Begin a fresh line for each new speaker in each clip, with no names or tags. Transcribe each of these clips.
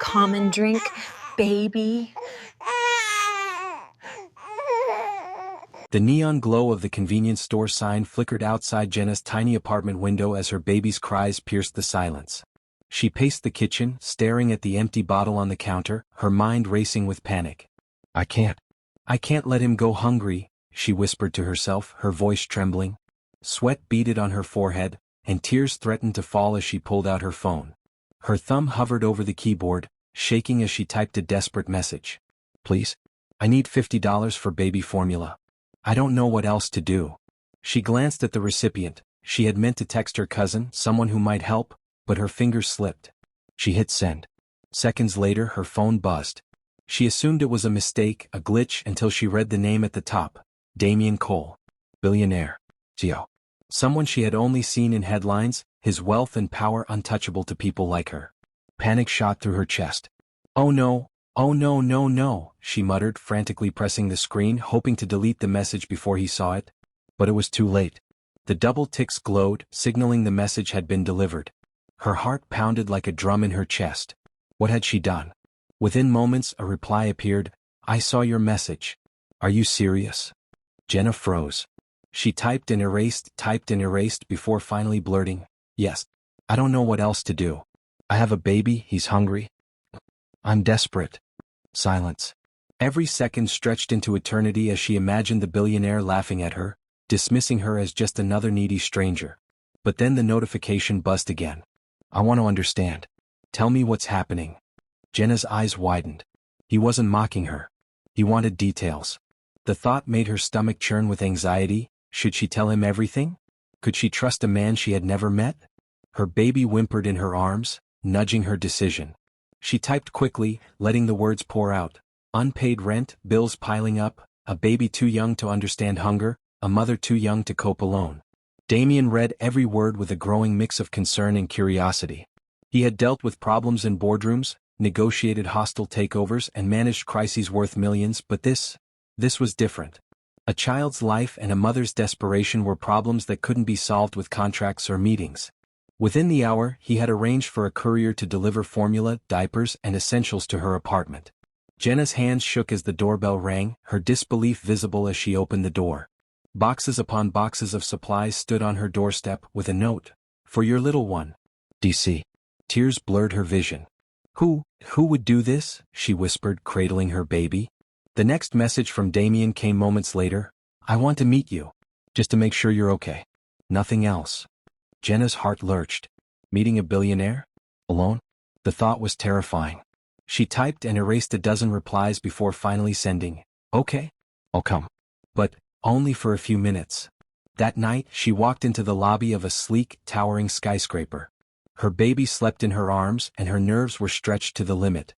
common drink, baby.
The neon glow of the convenience store sign flickered outside Jenna's tiny apartment window as her baby's cries pierced the silence. She paced the kitchen, staring at the empty bottle on the counter, her mind racing with panic. I can't let him go hungry, she whispered to herself, her voice trembling. Sweat beaded on her forehead, and tears threatened to fall as she pulled out her phone. Her thumb hovered over the keyboard, shaking as she typed a desperate message. Please? I need $50 for baby formula. I don't know what else to do. She glanced at the recipient. She had meant to text her cousin, someone who might help, but her fingers slipped. She hit send. Seconds later, her phone buzzed. She assumed it was a mistake, a glitch, until she read the name at the top. Damien Cole. Billionaire. Geo. Someone she had only seen in headlines, his wealth and power untouchable to people like her. Panic shot through her chest. Oh no, no, she muttered, frantically pressing the screen, hoping to delete the message before he saw it. But it was too late. The double ticks glowed, signaling the message had been delivered. Her heart pounded like a drum in her chest. What had she done? Within moments, a reply appeared. I saw your message. Are you serious? Jenna froze. She typed and erased before finally blurting, yes. I don't know what else to do. I have a baby, he's hungry. I'm desperate. Silence. Every second stretched into eternity as she imagined the billionaire laughing at her, dismissing her as just another needy stranger. But then the notification buzzed again. I want to understand. Tell me what's happening. Jenna's eyes widened. He wasn't mocking her. He wanted details. The thought made her stomach churn with anxiety. Should she tell him everything? Could she trust a man she had never met? Her baby whimpered in her arms, nudging her decision. She typed quickly, letting the words pour out. Unpaid rent, bills piling up, a baby too young to understand hunger, a mother too young to cope alone. Damien read every word with a growing mix of concern and curiosity. He had dealt with problems in boardrooms, negotiated hostile takeovers, and managed crises worth millions, but this was different. A child's life and a mother's desperation were problems that couldn't be solved with contracts or meetings. Within the hour, he had arranged for a courier to deliver formula, diapers, and essentials to her apartment. Jenna's hands shook as the doorbell rang, her disbelief visible as she opened the door. Boxes upon boxes of supplies stood on her doorstep with a note. For your little one. DC. Tears blurred her vision. Who would do this? She whispered, cradling her baby. The next message from Damien came moments later. I want to meet you. Just to make sure you're okay. Nothing else. Jenna's heart lurched. Meeting a billionaire? Alone? The thought was terrifying. She typed and erased a dozen replies before finally sending, okay, I'll come. But only for a few minutes. That night, she walked into the lobby of a sleek, towering skyscraper. Her baby slept in her arms and her nerves were stretched to the limit.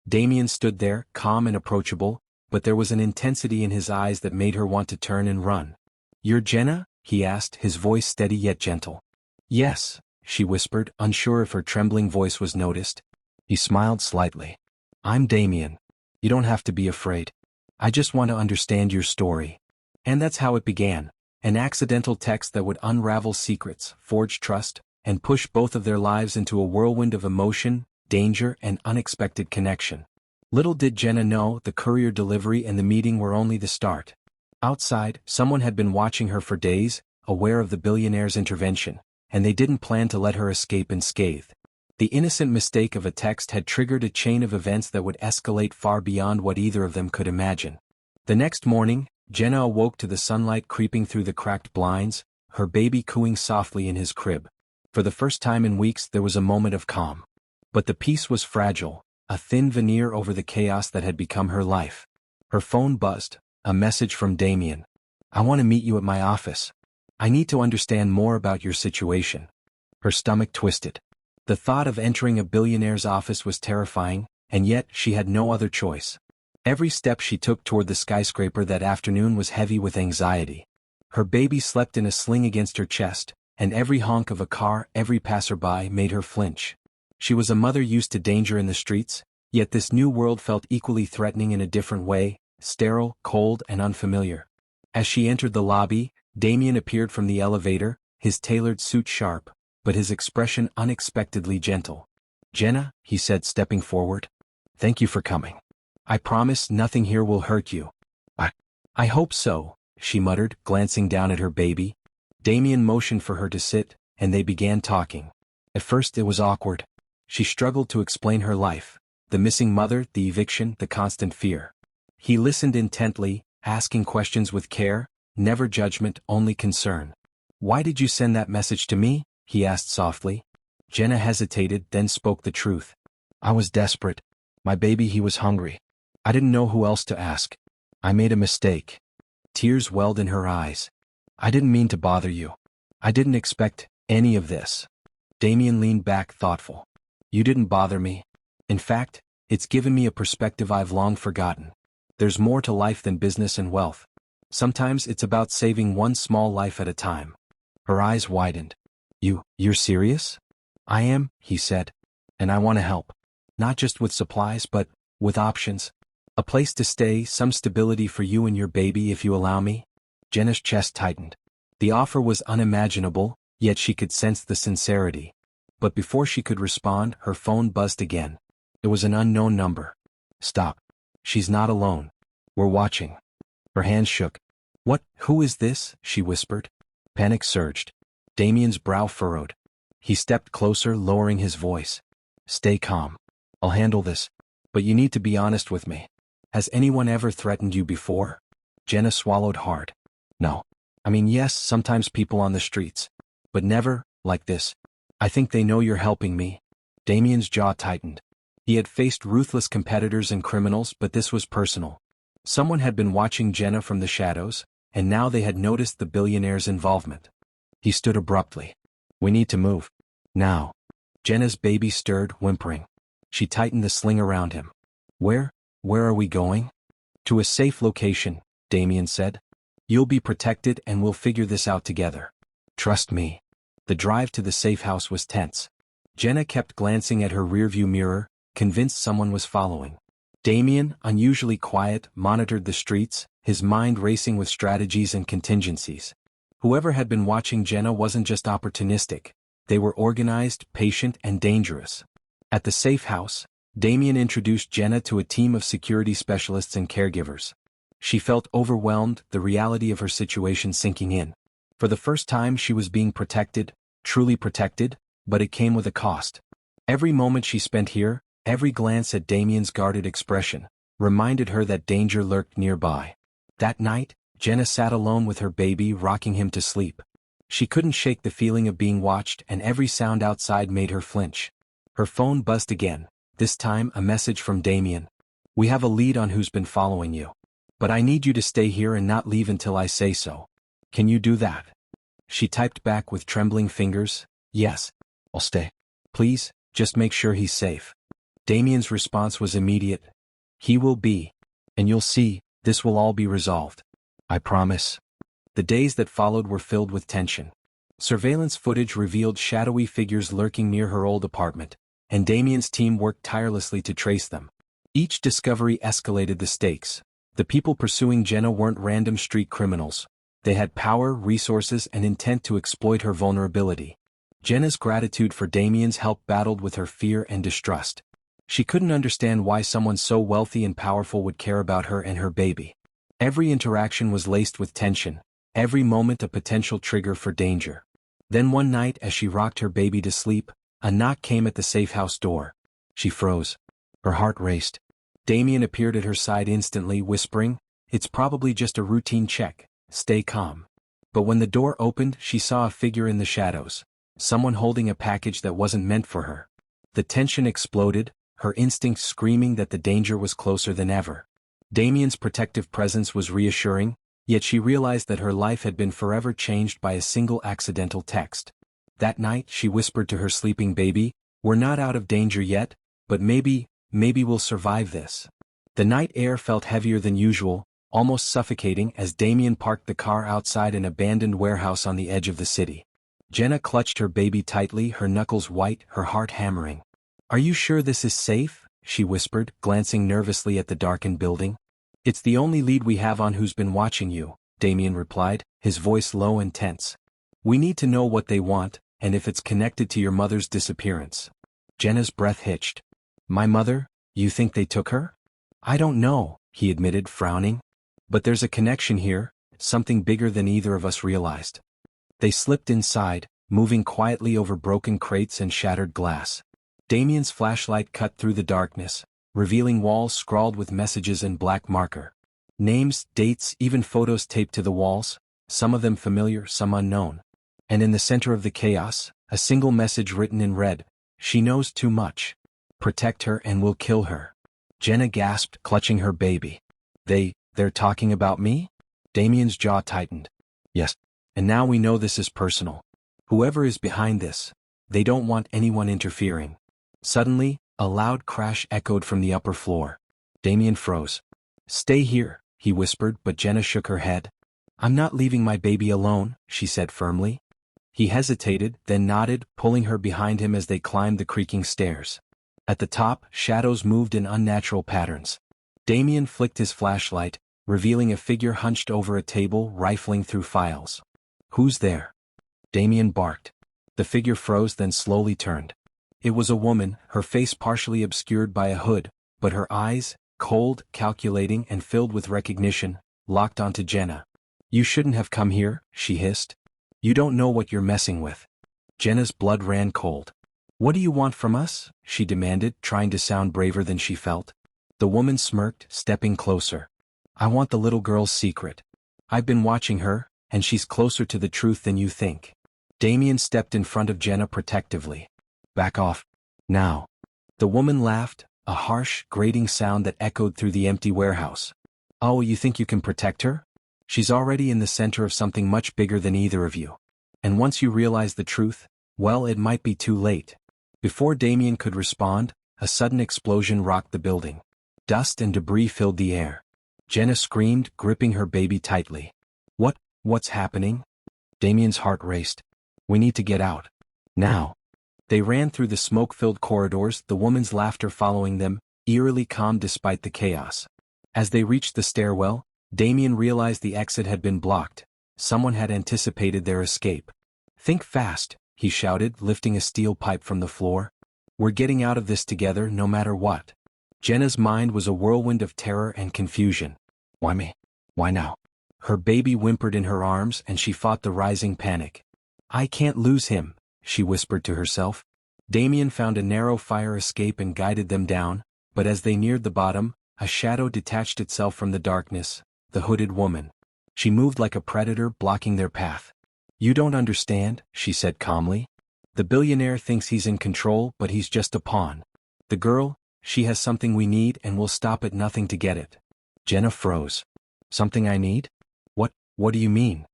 Damien stood there, calm and approachable, but there was an intensity in his eyes that made her want to turn and run. You're Jenna? He asked, his voice steady yet gentle. Yes, she whispered, unsure if her trembling voice was noticed. He smiled slightly. I'm Damien. You don't have to be afraid. I just want to understand your story. And that's how it began. An accidental text that would unravel secrets, forge trust, and push both of their lives into a whirlwind of emotion, danger, and unexpected connection. Little did Jenna know the courier delivery and the meeting were only the start. Outside, someone had been watching her for days, aware of the billionaire's intervention, and they didn't plan to let her escape unscathed. The innocent mistake of a text had triggered a chain of events that would escalate far beyond what either of them could imagine. The next morning, Jenna awoke to the sunlight creeping through the cracked blinds, her baby cooing softly in his crib. For the first time in weeks there was a moment of calm. But the peace was fragile, a thin veneer over the chaos that had become her life. Her phone buzzed, a message from Damien. I want to meet you at my office. I need to understand more about your situation. Her stomach twisted. The thought of entering a billionaire's office was terrifying, and yet she had no other choice. Every step she took toward the skyscraper that afternoon was heavy with anxiety. Her baby slept in a sling against her chest, and every honk of a car, every passerby, made her flinch. She was a mother used to danger in the streets, yet this new world felt equally threatening in a different way, sterile, cold, and unfamiliar. As she entered the lobby, Damien appeared from the elevator, his tailored suit sharp, but his expression unexpectedly gentle. Jenna, he said, stepping forward. Thank you for coming. I promise nothing here will hurt you. I hope so, she muttered, glancing down at her baby. Damien motioned for her to sit, and they began talking. At first it was awkward. She struggled to explain her life, the missing mother, the eviction, the constant fear. He listened intently, asking questions with care, never judgment, only concern. Why did you send that message to me? He asked softly. Jenna hesitated, then spoke the truth. I was desperate. My baby, he was hungry. I didn't know who else to ask. I made a mistake. Tears welled in her eyes. I didn't mean to bother you. I didn't expect any of this. Damien leaned back, thoughtful. You didn't bother me. In fact, it's given me a perspective I've long forgotten. There's more to life than business and wealth. Sometimes it's about saving one small life at a time. Her eyes widened. You're serious? I am, he said. And I want to help. Not just with supplies, but with options. A place to stay, some stability for you and your baby if you allow me. Jenna's chest tightened. The offer was unimaginable, yet she could sense the sincerity. But before she could respond, her phone buzzed again. It was an unknown number. Stop. She's not alone. We're watching. Her hands shook. What? Who is this? She whispered. Panic surged. Damien's brow furrowed. He stepped closer, lowering his voice. Stay calm. I'll handle this. But you need to be honest with me. Has anyone ever threatened you before? Jenna swallowed hard. No. I mean, yes, sometimes people on the streets. But never, like this. I think they know you're helping me. Damien's jaw tightened. He had faced ruthless competitors and criminals, but this was personal. Someone had been watching Jenna from the shadows, and now they had noticed the billionaire's involvement. He stood abruptly. We need to move. Now. Jenna's baby stirred, whimpering. She tightened the sling around him. Where are we going? To a safe location, Damien said. You'll be protected and we'll figure this out together. Trust me. The drive to the safe house was tense. Jenna kept glancing at her rearview mirror, convinced someone was following. Damien, unusually quiet, monitored the streets, his mind racing with strategies and contingencies. Whoever had been watching Jenna wasn't just opportunistic. They were organized, patient, and dangerous. At the safe house, Damien introduced Jenna to a team of security specialists and caregivers. She felt overwhelmed, the reality of her situation sinking in. For the first time she was being protected, truly protected, but it came with a cost. Every moment she spent here, every glance at Damien's guarded expression, reminded her that danger lurked nearby. That night, Jenna sat alone with her baby, rocking him to sleep. She couldn't shake the feeling of being watched, and every sound outside made her flinch. Her phone buzzed again, this time a message from Damien. We have a lead on who's been following you. But I need you to stay here and not leave until I say so. Can you do that? She typed back with trembling fingers, Yes, I'll stay. Please, just make sure he's safe. Damien's response was immediate. He will be. And you'll see, this will all be resolved. I promise. The days that followed were filled with tension. Surveillance footage revealed shadowy figures lurking near her old apartment, and Damien's team worked tirelessly to trace them. Each discovery escalated the stakes. The people pursuing Jenna weren't random street criminals. They had power, resources, and intent to exploit her vulnerability. Jenna's gratitude for Damien's help battled with her fear and distrust. She couldn't understand why someone so wealthy and powerful would care about her and her baby. Every interaction was laced with tension, every moment a potential trigger for danger. Then one night as she rocked her baby to sleep, a knock came at the safe house door. She froze. Her heart raced. Damien appeared at her side instantly, whispering, It's probably just a routine check. Stay calm. But when the door opened, she saw a figure in the shadows. Someone holding a package that wasn't meant for her. The tension exploded, her instincts screaming that the danger was closer than ever. Damien's protective presence was reassuring, yet she realized that her life had been forever changed by a single accidental text. That night she whispered to her sleeping baby, We're not out of danger yet, but maybe we'll survive this. The night air felt heavier than usual, almost suffocating as Damien parked the car outside an abandoned warehouse on the edge of the city. Jenna clutched her baby tightly, her knuckles white, her heart hammering. Are you sure this is safe? She whispered, glancing nervously at the darkened building. It's the only lead we have on who's been watching you, Damien replied, his voice low and tense. We need to know what they want, and if it's connected to your mother's disappearance. Jenna's breath hitched. My mother? You think they took her? I don't know, he admitted, frowning. But there's a connection here, something bigger than either of us realized. They slipped inside, moving quietly over broken crates and shattered glass. Damien's flashlight cut through the darkness, revealing walls scrawled with messages in black marker. Names, dates, even photos taped to the walls, some of them familiar, some unknown. And in the center of the chaos, a single message written in red: "She knows too much. Protect her and we'll kill her." Jenna gasped, clutching her baby. They're talking about me? Damien's jaw tightened. Yes. And now we know this is personal. Whoever is behind this, they don't want anyone interfering. Suddenly, a loud crash echoed from the upper floor. Damien froze. Stay here, he whispered, but Jenna shook her head. I'm not leaving my baby alone, she said firmly. He hesitated, then nodded, pulling her behind him as they climbed the creaking stairs. At the top, shadows moved in unnatural patterns. Damien flicked his flashlight, revealing a figure hunched over a table, rifling through files. Who's there? Damien barked. The figure froze, then slowly turned. It was a woman, her face partially obscured by a hood, but her eyes, cold, calculating, and filled with recognition, locked onto Jenna. You shouldn't have come here, she hissed. You don't know what you're messing with. Jenna's blood ran cold. What do you want from us? She demanded, trying to sound braver than she felt. The woman smirked, stepping closer. I want the little girl's secret. I've been watching her, and she's closer to the truth than you think. Damien stepped in front of Jenna protectively. Back off. Now. The woman laughed, a harsh, grating sound that echoed through the empty warehouse. Oh, you think you can protect her? She's already in the center of something much bigger than either of you. And once you realize the truth, well, it might be too late. Before Damien could respond, a sudden explosion rocked the building. Dust and debris filled the air. Jenna screamed, gripping her baby tightly. What's happening? Damien's heart raced. We need to get out. Now. They ran through the smoke-filled corridors, the woman's laughter following them, eerily calm despite the chaos. As they reached the stairwell, Damien realized the exit had been blocked. Someone had anticipated their escape. Think fast, he shouted, lifting a steel pipe from the floor. We're getting out of this together no matter what. Jenna's mind was a whirlwind of terror and confusion. Why me? Why now? Her baby whimpered in her arms and she fought the rising panic. I can't lose him, she whispered to herself. Damien found a narrow fire escape and guided them down, but as they neared the bottom, a shadow detached itself from the darkness, the hooded woman. She moved like a predator, blocking their path. You don't understand, she said calmly. The billionaire thinks he's in control, but he's just a pawn. The girl, she has something we need and we'll stop at nothing to get it. Jenna froze. Something I need? What do you mean?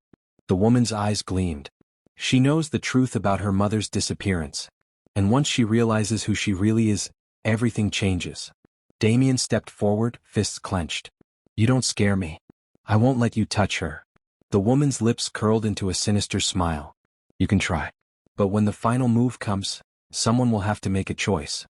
The woman's eyes gleamed. She knows the truth about her mother's disappearance. And once she realizes who she really is, everything changes. Damien stepped forward, fists clenched. You don't scare me. I won't let you touch her. The woman's lips curled into a sinister smile. You can try. But when the final move comes, someone will have to make a choice.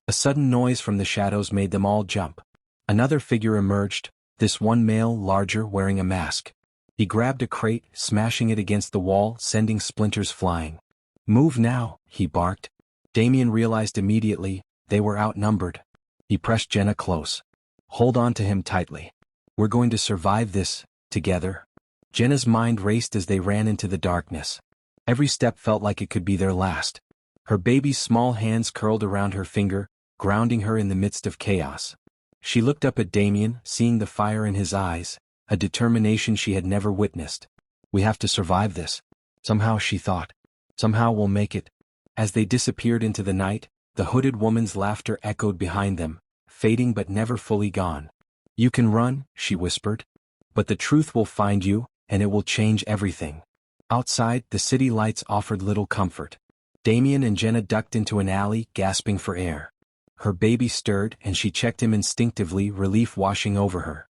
A sudden noise from the shadows made them all jump. Another figure emerged, this one male, larger, wearing a mask. He grabbed a crate, smashing it against the wall, sending splinters flying. Move now, he barked. Damien realized immediately, they were outnumbered. He pressed Jenna close. Hold on to him tightly. We're going to survive this, together. Jenna's mind raced as they ran into the darkness. Every step felt like it could be their last. Her baby's small hands curled around her finger, grounding her in the midst of chaos. She looked up at Damien, seeing the fire in his eyes, a determination she had never witnessed. We have to survive this. Somehow, she thought. Somehow we'll make it. As they disappeared into the night, the hooded woman's laughter echoed behind them, fading but never fully gone. You can run, she whispered. But the truth will find you, and it will change everything. Outside, the city lights offered little comfort. Damien and Jenna ducked into an alley, gasping for air. Her baby stirred, and she checked him instinctively, relief washing over her.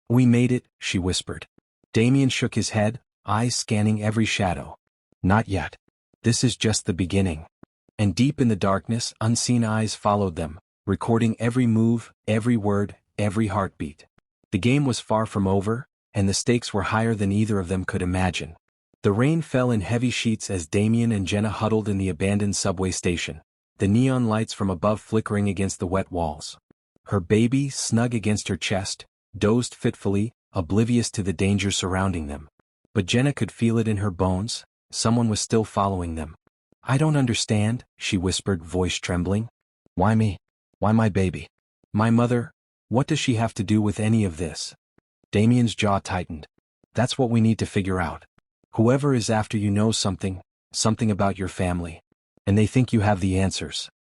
We made it, she whispered. Damien shook his head, eyes scanning every shadow. Not yet. This is just the beginning. And deep in the darkness, unseen eyes followed them, recording every move, every word, every heartbeat. The game was far from over, and the stakes were higher than either of them could imagine. The rain fell in heavy sheets as Damien and Jenna huddled in the abandoned subway station, the neon lights from above flickering against the wet walls. Her baby, snug against her chest, dozed fitfully, oblivious to the danger surrounding them. But Jenna could feel it in her bones. Someone was still following them. "I don't understand," she whispered, voice trembling. "Why me? Why my baby? My mother? What does she have to do with any of this?" Damien's jaw tightened. "That's what we need to figure out. Whoever is after you knows something about your family. And they think you have the answers."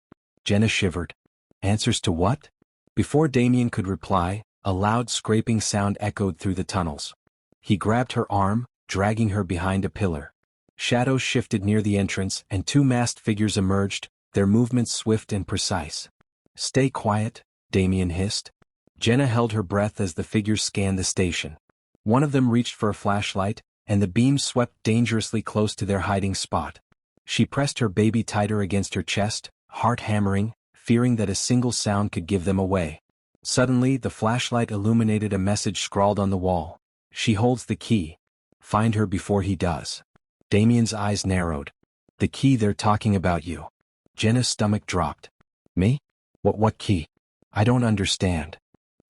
Jenna shivered. "Answers to what?" Before Damien could reply, a loud scraping sound echoed through the tunnels. He grabbed her arm, dragging her behind a pillar. Shadows shifted near the entrance and two masked figures emerged, their movements swift and precise. "Stay quiet," Damien hissed. Jenna held her breath as the figures scanned the station. One of them reached for a flashlight, and the beam swept dangerously close to their hiding spot. She pressed her baby tighter against her chest, heart hammering, fearing that a single sound could give them away. Suddenly, the flashlight illuminated a message scrawled on the wall. "She holds the key. Find her before he does." Damien's eyes narrowed. "The key they're talking about you." Jenna's stomach dropped. "Me? What key? I don't understand."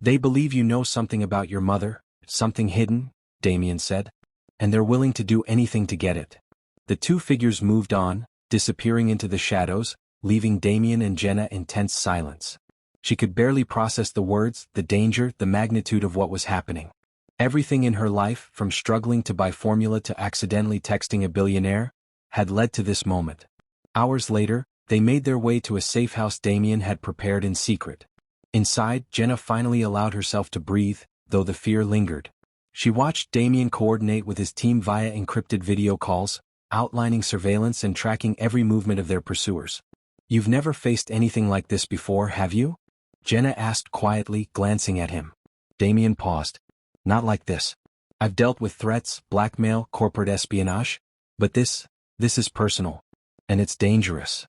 "They believe you know something about your mother, something hidden," Damien said. "And they're willing to do anything to get it." The two figures moved on, disappearing into the shadows, leaving Damien and Jenna in tense silence. She could barely process the words, the danger, the magnitude of what was happening. Everything in her life, from struggling to buy formula to accidentally texting a billionaire, had led to this moment. Hours later, they made their way to a safe house Damien had prepared in secret. Inside, Jenna finally allowed herself to breathe, though the fear lingered. She watched Damien coordinate with his team via encrypted video calls, outlining surveillance and tracking every movement of their pursuers. "You've never faced anything like this before, have you?" Jenna asked quietly, glancing at him. Damien paused. "Not like this. I've dealt with threats, blackmail, corporate espionage, but this is personal. And it's dangerous."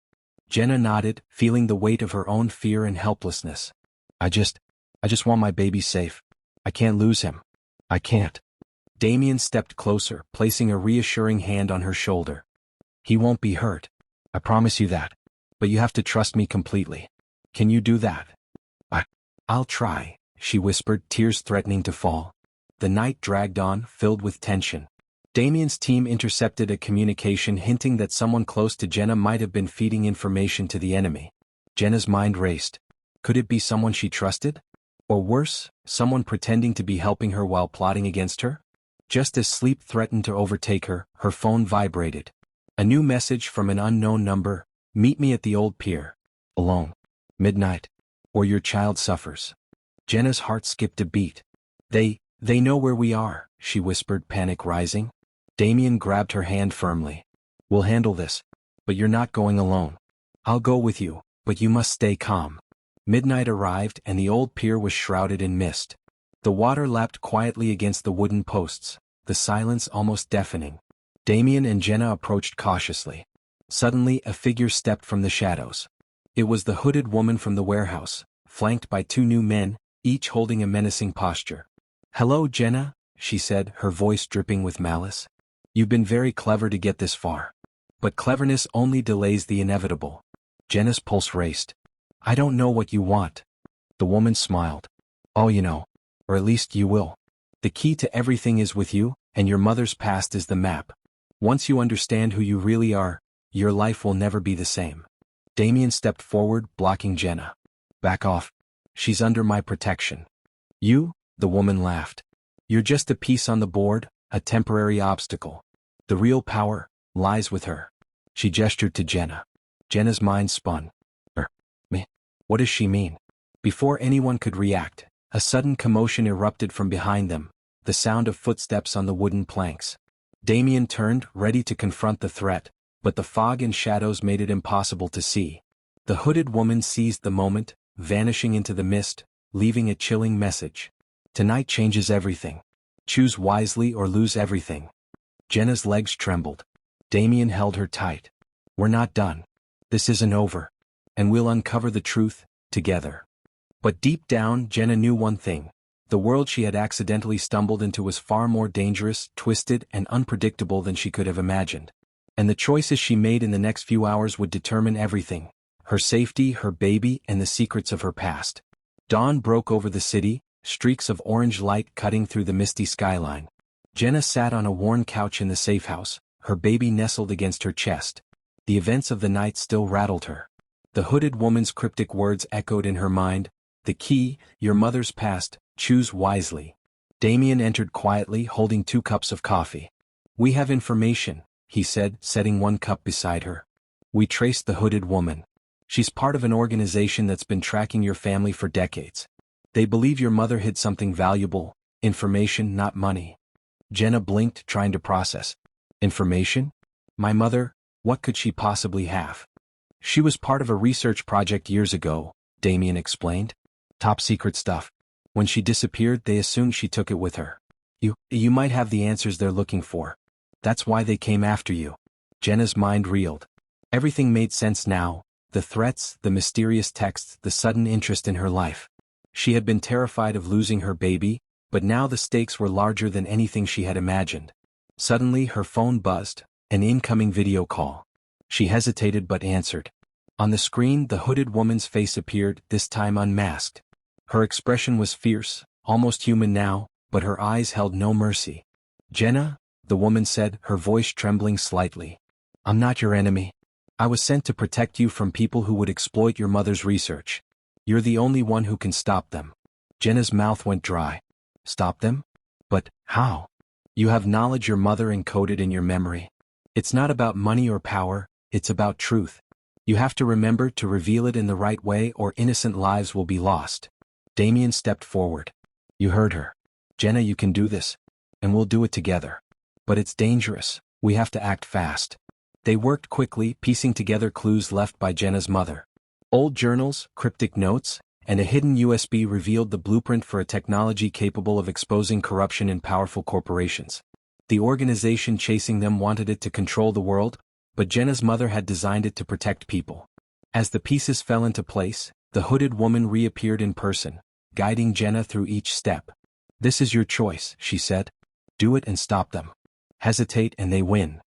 Jenna nodded, feeling the weight of her own fear and helplessness. I just want my baby safe. I can't lose him. I can't." Damien stepped closer, placing a reassuring hand on her shoulder. "He won't be hurt. I promise you that. But you have to trust me completely. Can you do that?" I'll try," she whispered, tears threatening to fall. The night dragged on, filled with tension. Damien's team intercepted a communication hinting that someone close to Jenna might have been feeding information to the enemy. Jenna's mind raced. Could it be someone she trusted? Or worse, someone pretending to be helping her while plotting against her? Just as sleep threatened to overtake her, her phone vibrated. A new message from an unknown number: "Meet me at the old pier. Alone. Midnight. Or your child suffers." Jenna's heart skipped a beat. They know where we are," she whispered, panic rising. Damien grabbed her hand firmly. "We'll handle this. But you're not going alone. I'll go with you, but you must stay calm." Midnight arrived and the old pier was shrouded in mist. The water lapped quietly against the wooden posts, the silence almost deafening. Damien and Jenna approached cautiously. Suddenly, a figure stepped from the shadows. It was the hooded woman from the warehouse, flanked by two new men, each holding a menacing posture. "Hello, Jenna," she said, her voice dripping with malice. "You've been very clever to get this far. But cleverness only delays the inevitable." Jenna's pulse raced. "I don't know what you want." The woman smiled. "Oh, you know. Or at least you will. The key to everything is with you, and your mother's past is the map. Once you understand who you really are, your life will never be the same." Damien stepped forward, blocking Jenna. "Back off. She's under my protection." "You?" The woman laughed. "You're just a piece on the board, a temporary obstacle. The real power lies with her." She gestured to Jenna. Jenna's mind spun. Me? What does she mean?" Before anyone could react, a sudden commotion erupted from behind them, the sound of footsteps on the wooden planks. Damien turned, ready to confront the threat, but the fog and shadows made it impossible to see. The hooded woman seized the moment, vanishing into the mist, leaving a chilling message. "Tonight changes everything. Choose wisely or lose everything." Jenna's legs trembled. Damien held her tight. "We're not done. This isn't over. And we'll uncover the truth, together." But deep down, Jenna knew one thing. The world she had accidentally stumbled into was far more dangerous, twisted, and unpredictable than she could have imagined. And the choices she made in the next few hours would determine everything: her safety, her baby, and the secrets of her past. Dawn broke over the city, streaks of orange light cutting through the misty skyline. Jenna sat on a worn couch in the safe house, her baby nestled against her chest. The events of the night still rattled her. The hooded woman's cryptic words echoed in her mind. The key, your mother's past, choose wisely. Damien entered quietly, holding 2 cups of coffee. We have information, he said, setting 1 cup beside her. We traced the hooded woman. She's part of an organization that's been tracking your family for decades. They believe your mother hid something valuable, information, not money. Jenna blinked, trying to process. Information? My mother, what could she possibly have? She was part of a research project years ago, Damien explained. Top secret stuff. When she disappeared, they assumed she took it with her. You might have the answers they're looking for. That's why they came after you. Jenna's mind reeled. Everything made sense now. The threats, the mysterious texts, the sudden interest in her life. She had been terrified of losing her baby, but now the stakes were larger than anything she had imagined. Suddenly her phone buzzed, an incoming video call. She hesitated but answered. On the screen the hooded woman's face appeared, this time unmasked. Her expression was fierce, almost human now, but her eyes held no mercy. Jenna, the woman said, her voice trembling slightly. I'm not your enemy. I was sent to protect you from people who would exploit your mother's research. You're the only one who can stop them. Jenna's mouth went dry. Stop them? But how? You have knowledge your mother encoded in your memory. It's not about money or power, it's about truth. You have to remember to reveal it in the right way or innocent lives will be lost. Damien stepped forward. You heard her. Jenna, you can do this. And we'll do it together. But it's dangerous. We have to act fast. They worked quickly, piecing together clues left by Jenna's mother. Old journals, cryptic notes, and a hidden USB revealed the blueprint for a technology capable of exposing corruption in powerful corporations. The organization chasing them wanted it to control the world, but Jenna's mother had designed it to protect people. As the pieces fell into place, the hooded woman reappeared in person, guiding Jenna through each step. This is your choice, she said. Do it and stop them. Hesitate and they win.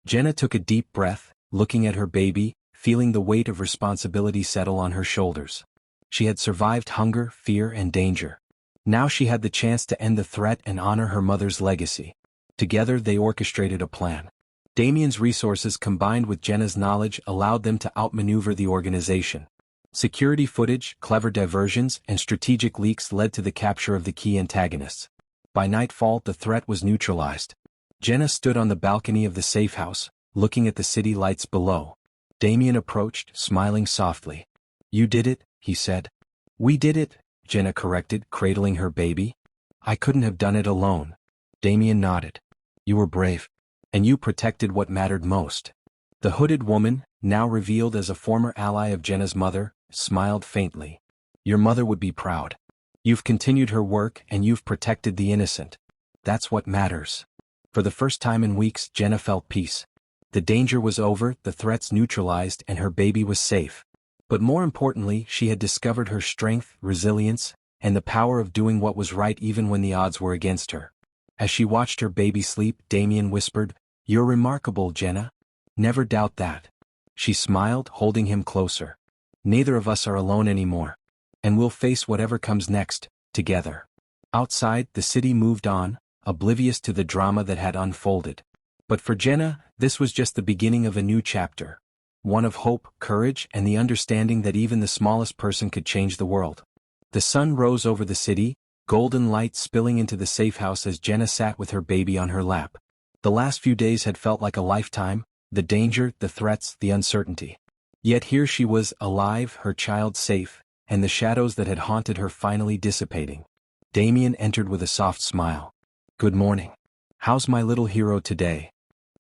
Jenna took a deep breath, looking at her baby, feeling the weight of responsibility settle on her shoulders. She had survived hunger, fear, and danger. Now she had the chance to end the threat and honor her mother's legacy. Together they orchestrated a plan. Damien's resources combined with Jenna's knowledge allowed them to outmaneuver the organization. Security footage, clever diversions, and strategic leaks led to the capture of the key antagonists. By nightfall the threat was neutralized. Jenna stood on the balcony of the safe house, looking at the city lights below. Damien approached, smiling softly. You did it, he said. We did it, Jenna corrected, cradling her baby. I couldn't have done it alone. Damien nodded. You were brave. And you protected what mattered most. The hooded woman, now revealed as a former ally of Jenna's mother, smiled faintly. Your mother would be proud. You've continued her work and you've protected the innocent. That's what matters. For the first time in weeks, Jenna felt peace. The danger was over, the threats neutralized, and her baby was safe. But more importantly, she had discovered her strength, resilience, and the power of doing what was right even when the odds were against her. As she watched her baby sleep, Damien whispered, You're remarkable, Jenna. Never doubt that. She smiled, holding him closer. Neither of us are alone anymore. And we'll face whatever comes next, together. Outside, the city moved on, oblivious to the drama that had unfolded. But for Jenna, this was just the beginning of a new chapter. One of hope, courage, and the understanding that even the smallest person could change the world. The sun rose over the city, golden light spilling into the safe house as Jenna sat with her baby on her lap. The last few days had felt like a lifetime, the danger, the threats, the uncertainty. Yet here she was, alive, her child safe, and the shadows that had haunted her finally dissipating. Damien entered with a soft smile. Good morning. How's my little hero today?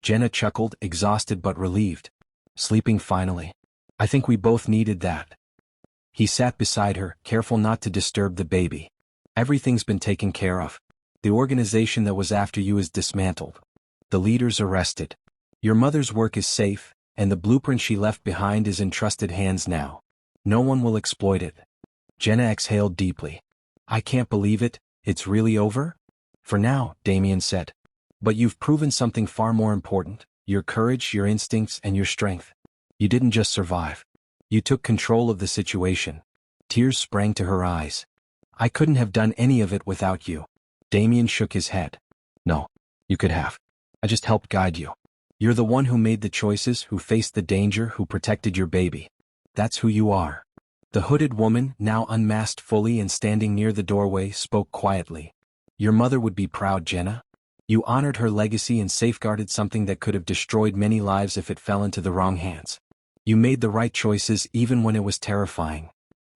Jenna chuckled, exhausted but relieved. Sleeping finally. I think we both needed that. He sat beside her, careful not to disturb the baby. Everything's been taken care of. The organization that was after you is dismantled. The leaders arrested. Your mother's work is safe, and the blueprint she left behind is in trusted hands now. No one will exploit it. Jenna exhaled deeply. I can't believe it, it's really over? For now, Damien said. But you've proven something far more important, your courage, your instincts, and your strength. You didn't just survive. You took control of the situation. Tears sprang to her eyes. I couldn't have done any of it without you. Damien shook his head. No, you could have. I just helped guide you. You're the one who made the choices, who faced the danger, who protected your baby. That's who you are. The hooded woman, now unmasked fully and standing near the doorway, spoke quietly. Your mother would be proud, Jenna. You honored her legacy and safeguarded something that could have destroyed many lives if it fell into the wrong hands. You made the right choices even when it was terrifying.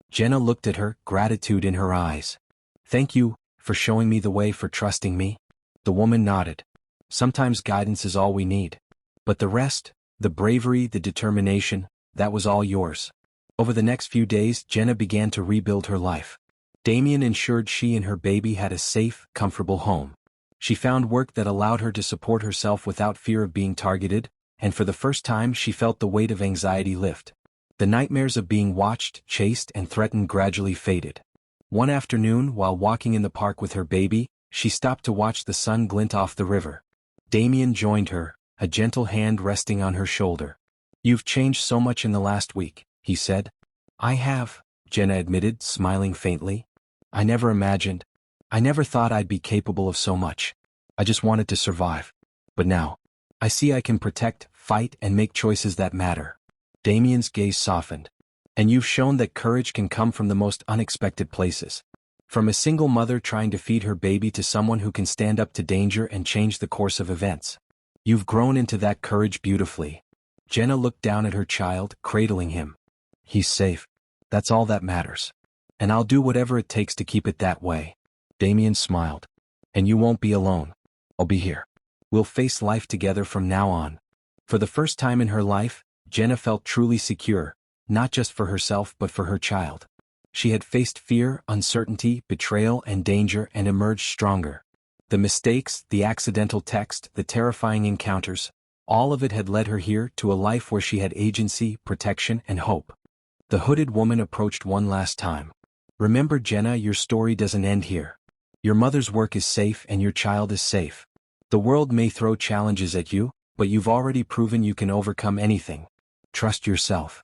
Jenna looked at her, gratitude in her eyes. Thank you for showing me the way, for trusting me. The woman nodded. Sometimes guidance is all we need. But the rest, the bravery, the determination, that was all yours. Over the next few days, Jenna began to rebuild her life. Damien ensured she and her baby had a safe, comfortable home. She found work that allowed her to support herself without fear of being targeted, and for the first time she felt the weight of anxiety lift. The nightmares of being watched, chased, and threatened gradually faded. One afternoon, while walking in the park with her baby, she stopped to watch the sun glint off the river. Damien joined her, a gentle hand resting on her shoulder. You've changed so much in the last week, he said. I have, Jenna admitted, smiling faintly. I never imagined. I never thought I'd be capable of so much. I just wanted to survive. But now, I see I can protect, fight, and make choices that matter. Damien's gaze softened. And you've shown that courage can come from the most unexpected places. From a single mother trying to feed her baby to someone who can stand up to danger and change the course of events. You've grown into that courage beautifully. Jenna looked down at her child, cradling him. He's safe. That's all that matters. And I'll do whatever it takes to keep it that way. Damien smiled. And you won't be alone. I'll be here. We'll face life together from now on. For the first time in her life, Jenna felt truly secure, not just for herself but for her child. She had faced fear, uncertainty, betrayal, and danger and emerged stronger. The mistakes, the accidental text, the terrifying encounters, all of it had led her here to a life where she had agency, protection, and hope. The hooded woman approached one last time. Remember, Jenna, your story doesn't end here. Your mother's work is safe and your child is safe. The world may throw challenges at you, but you've already proven you can overcome anything. Trust yourself.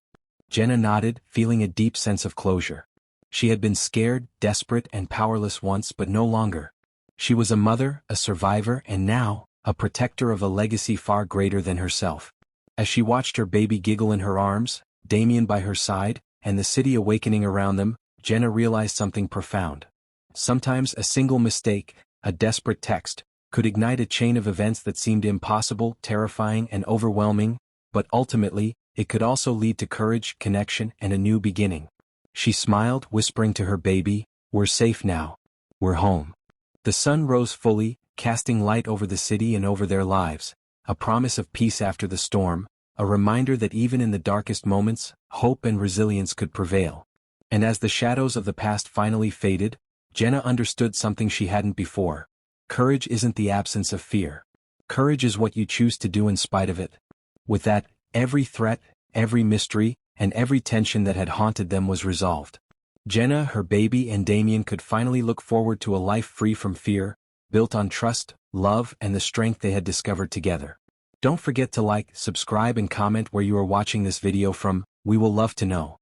Jenna nodded, feeling a deep sense of closure. She had been scared, desperate, and powerless once, but no longer. She was a mother, a survivor, and now, a protector of a legacy far greater than herself. As she watched her baby giggle in her arms, Damien by her side, and the city awakening around them, Jenna realized something profound. Sometimes a single mistake, a desperate text, could ignite a chain of events that seemed impossible, terrifying, and overwhelming, but ultimately, it could also lead to courage, connection, and a new beginning. She smiled, whispering to her baby, "We're safe now. We're home." The sun rose fully, casting light over the city and over their lives, a promise of peace after the storm, a reminder that even in the darkest moments, hope and resilience could prevail. And as the shadows of the past finally faded, Jenna understood something she hadn't before. Courage isn't the absence of fear. Courage is what you choose to do in spite of it. With that, every threat, every mystery, and every tension that had haunted them was resolved. Jenna, her baby, and Damien could finally look forward to a life free from fear, built on trust, love, and the strength they had discovered together. Don't forget to like, subscribe, and comment where you are watching this video from. We will love to know.